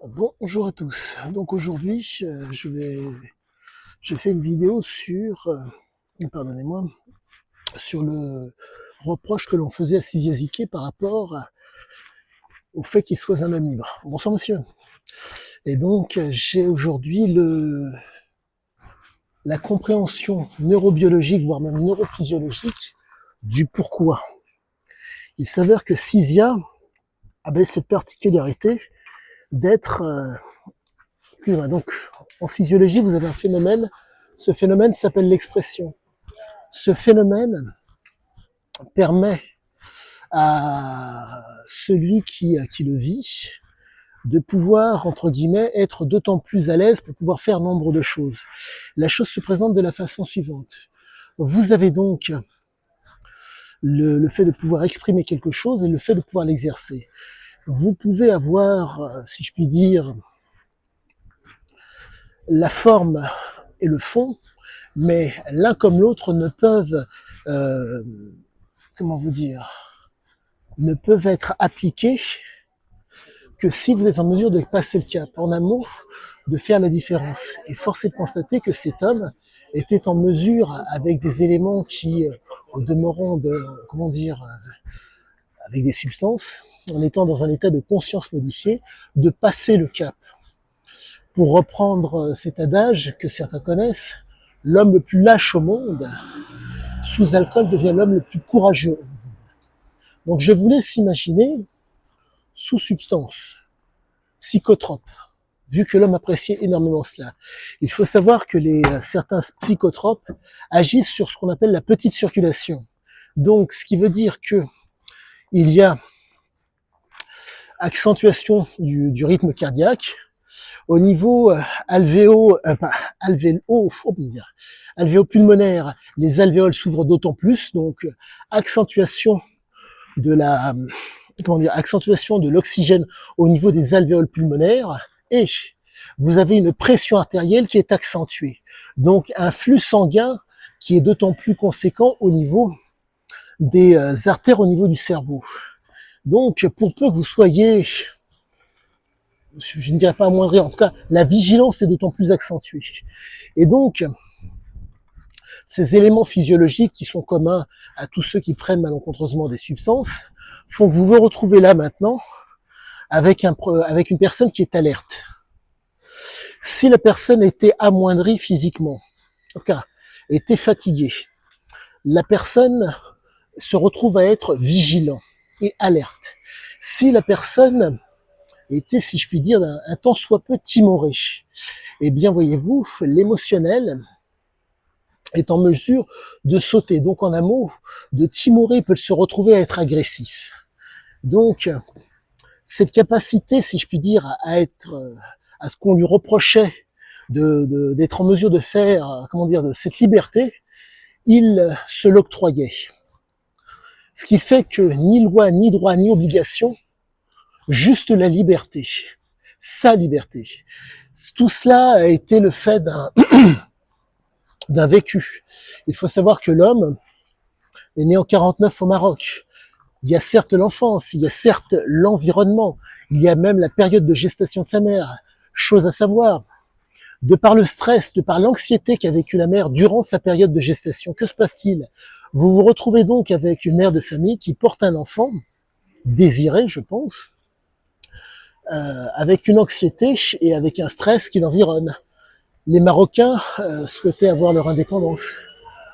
Bonjour à tous. Donc aujourd'hui, je fais une vidéo sur, pardonnez-moi, sur le reproche que l'on faisait à Siziazike par rapport au fait qu'il soit un homme libre. Bonsoir monsieur. Et donc j'ai aujourd'hui la compréhension neurobiologique, voire même neurophysiologique du pourquoi. Il s'avère que Sizia avait cette particularité d'être donc, en physiologie, vous avez un phénomène. Ce phénomène s'appelle l'expression. Ce phénomène permet à celui qui le vit de pouvoir, entre guillemets, être d'autant plus à l'aise pour pouvoir faire nombre de choses. La chose se présente de la façon suivante. Vous avez donc le fait de pouvoir exprimer quelque chose et le fait de pouvoir l'exercer. Vous pouvez avoir, si je puis dire, la forme et le fond, mais l'un comme l'autre ne peuvent, euh, comment vous dire, ne peuvent être appliqués que si vous êtes en mesure de passer le cap, en amont, de faire la différence. Et force est de constater que cet homme était en mesure, avec des éléments qui, au demeurant de, comment dire, avec des substances, en étant dans un état de conscience modifié, de passer le cap. Pour reprendre cet adage que certains connaissent, l'homme le plus lâche au monde, sous alcool, devient l'homme le plus courageux. Donc je vous laisse imaginer, sous substance, psychotrope, vu que l'homme appréciait énormément cela. Il faut savoir que certains psychotropes agissent sur ce qu'on appelle la petite circulation. Donc, ce qui veut dire que il y a accentuation du rythme cardiaque au niveau alvéopulmonaire. Les alvéoles s'ouvrent d'autant plus, donc accentuation de la accentuation de l'oxygène au niveau des alvéoles pulmonaires, et vous avez une pression artérielle qui est accentuée. Donc un flux sanguin qui est d'autant plus conséquent au niveau des artères, au niveau du cerveau. Donc pour peu que vous soyez, je ne dirais pas amoindri, en tout cas la vigilance est d'autant plus accentuée. Et donc ces éléments physiologiques qui sont communs à tous ceux qui prennent malencontreusement des substances font que vous vous retrouvez là maintenant avec une personne qui est alerte. Si la personne était amoindrie physiquement, en tout cas était fatiguée, la personne se retrouve à être vigilant et alerte. Si la personne était, si je puis dire, un tant soit peu timoré, eh bien voyez-vous, l'émotionnel est en mesure de sauter. Donc en un mot, de timoré peut se retrouver à être agressif. Donc cette capacité, si je puis dire, à ce qu'on lui reprochait d'être en mesure de faire, de cette liberté, il se l'octroyait. Ce qui fait que ni loi, ni droit, ni obligation, juste la liberté, sa liberté. Tout cela a été le fait d'un vécu. Il faut savoir que l'homme est né en 49 au Maroc. Il y a certes l'enfance, il y a certes l'environnement, il y a même la période de gestation de sa mère. Chose à savoir, de par le stress, de par l'anxiété qu'a vécu la mère durant sa période de gestation, que se passe-t-il? Vous vous retrouvez donc avec une mère de famille qui porte un enfant, désiré, je pense, avec une anxiété et avec un stress qui l'environne. Les Marocains souhaitaient avoir leur indépendance.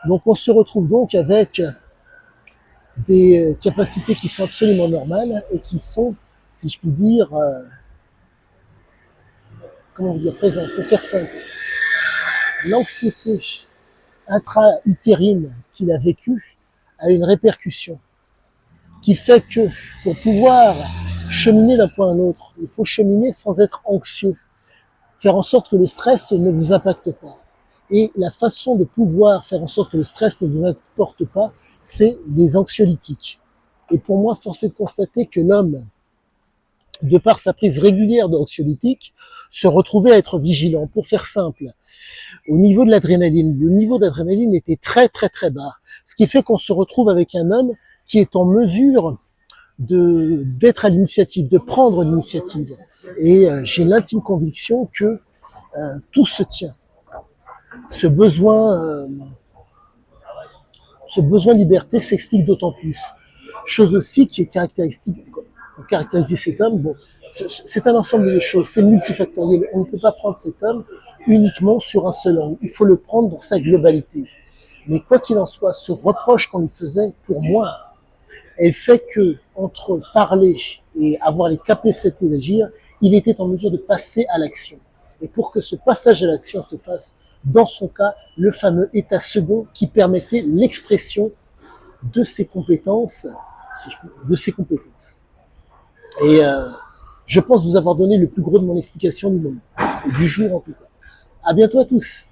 Donc on se retrouve donc avec des capacités qui sont absolument normales et qui sont, si je puis dire, présentes. Pour faire simple, l'anxiété intra-utérine qu'il a vécue a une répercussion qui fait que pour pouvoir cheminer d'un point à un autre, il faut cheminer sans être anxieux, faire en sorte que le stress ne vous impacte pas. Et la façon de pouvoir faire en sorte que le stress ne vous importe pas, c'est les anxiolytiques. Et pour moi, force est de constater que l'homme, de par sa prise régulière d'anxiolytiques, se retrouvait à être vigilant. Pour faire simple, au niveau de l'adrénaline, le niveau d'adrénaline était très très très bas. Ce qui fait qu'on se retrouve avec un homme qui est en mesure d'être à l'initiative, de prendre l'initiative. Et j'ai l'intime conviction que tout se tient. Ce besoin, euh, ce besoin de liberté s'explique d'autant plus. Chose aussi qui est caractéristique, pour caractériser cet homme, bon, c'est un ensemble de choses, c'est multifactoriel. On ne peut pas prendre cet homme uniquement sur un seul angle. Il faut le prendre dans sa globalité. Mais quoi qu'il en soit, ce reproche qu'on lui faisait, pour moi, elle fait que, entre parler et avoir les capacités d'agir, il était en mesure de passer à l'action. Et pour que ce passage à l'action se fasse, dans son cas, le fameux état second qui permettait l'expression de ses compétences, Et je pense vous avoir donné le plus gros de mon explication du moment, du jour en tout cas. À bientôt à tous.